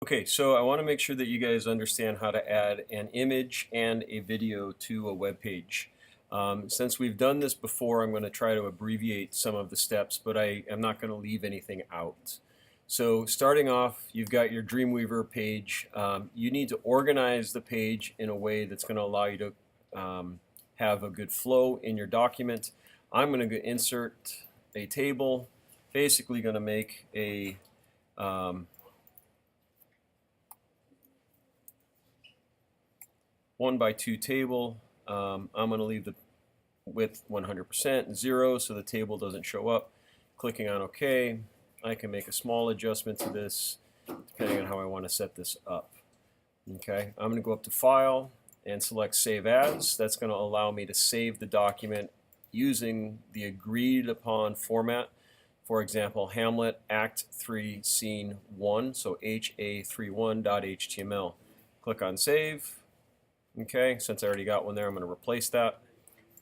Okay, so I want to make sure that you guys understand how to add an image and a video to a web page. Since we've done this before, I'm going to try to abbreviate some of the steps, but I am not going to leave anything out. So starting off, you've got your Dreamweaver page. You need to organize the page in a way that's going to allow you to have a good flow in your document. I'm going to insert a table, basically going to make a 1x2 table. I'm going to leave the width 100%, 0, so the table doesn't show up. Clicking on OK. I can make a small adjustment to this depending on how I want to set this up. Okay, I'm going to go up to File and select Save As. That's going to allow me to save the document using the agreed upon format. For example, Hamlet Act 3 Scene 1, so HA31.html. Click on Save. Okay, since I already got one there, I'm going to replace that.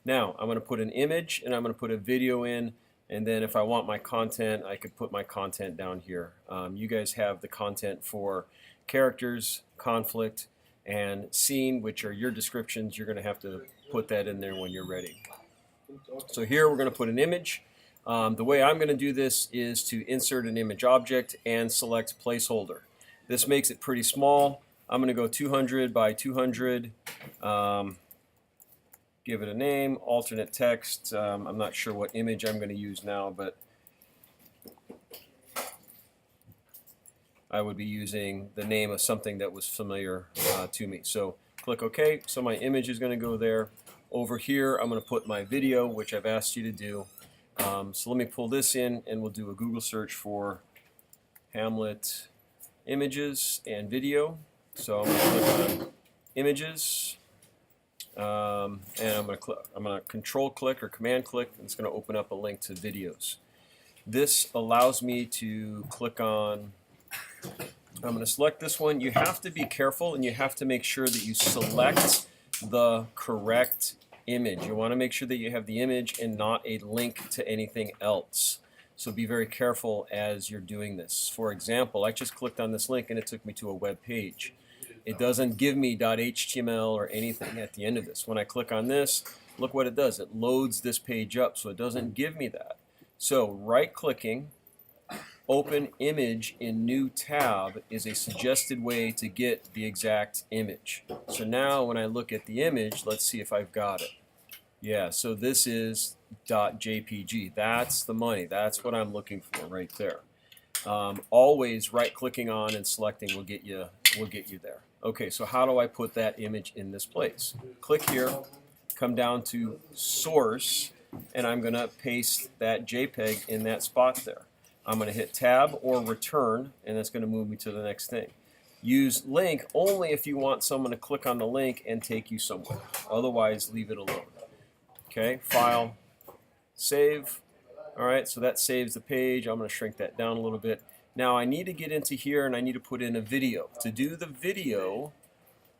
Now, I'm going to put an image and I'm going to put a video in, and then if I want my content, I could put my content down here. You guys have the content for characters, conflict, and scene, which are your descriptions. You're going to have to put that in there when you're ready. So here we're going to put an image. The way I'm going to do this is to insert an image object and select placeholder. This makes it pretty small. I'm going to go 200 by 200. Give it a name, alternate text. I'm not sure what image I'm going to use now, but I would be using the name of something that was familiar to me. So click OK. So my image is going to go there. Over here, I'm going to put my video, which I've asked you to do. So let me pull this in, and we'll do a Google search for Hamlet images and video. So I'm going to click on images, and I'm going to control click or command click, and it's going to open up a link to videos. This allows me to click on, I'm going to select this one. You have to be careful and you have to make sure that you select the correct image. You want to make sure that you have the image and not a link to anything else. So be very careful as you're doing this. For example, I just clicked on this link and it took me to a web page. It doesn't give me .html or anything at the end of this. When I click on this, look what it does. It loads this page up, so it doesn't give me that. So right-clicking, open image in new tab is a suggested way to get the exact image. So now when I look at the image, let's see if I've got it. Yeah, so this is .jpg. That's the money. That's what I'm looking for right there. Always right-clicking on and selecting will get you there. Okay, so how do I put that image in this place? Click here, come down to Source, and I'm going to paste that JPEG in that spot there. I'm going to hit Tab or Return, and that's going to move me to the next thing. Use link only if you want someone to click on the link and take you somewhere. Otherwise, leave it alone. Okay, File, Save. All right, so that saves the page. I'm going to shrink that down a little bit. Now I need to get into here and I need to put in a video. To do the video,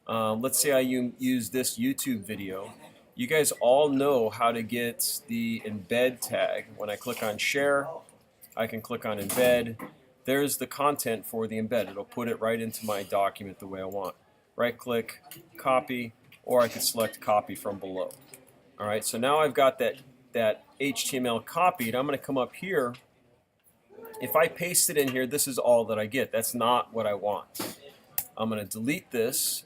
let's say I use this YouTube video. You guys all know how to get the embed tag. When I click on share, I can click on embed. There's the content for the embed. It'll put it right into my document the way I want. Right click, copy, or I can select copy from below. All right, so now I've got that HTML copied. I'm going to come up here. If I paste it in here, this is all that I get. That's not what I want. I'm going to delete this.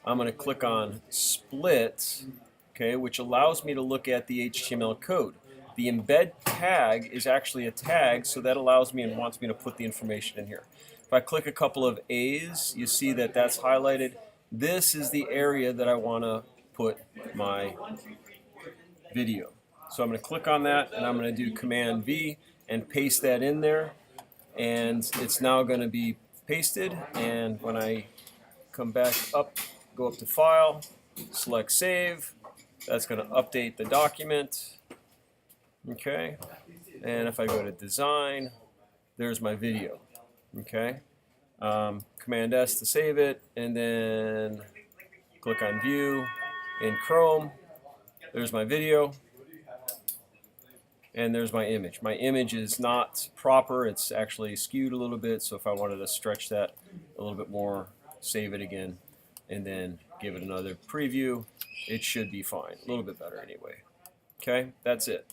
I'm going to click on split, okay, which allows me to look at the HTML code. The embed tag is actually a tag, so that allows me and wants me to put the information in here. If I click a couple of A's, you see that that's highlighted. This is the area that I want to put my video. So I'm going to click on that, and I'm going to do Command V and paste that in there. And it's now going to be pasted. And when I come back up, go up to File, select Save. That's going to update the document. Okay. And if I go to Design, there's my video. Okay. Command S to save it, and then click on View in Chrome. There's my video. And there's my image. My image is not proper. It's actually skewed a little bit, so if I wanted to stretch that a little bit more, save it again, and then give it another preview. It should be fine. A little bit better anyway. Okay, that's it.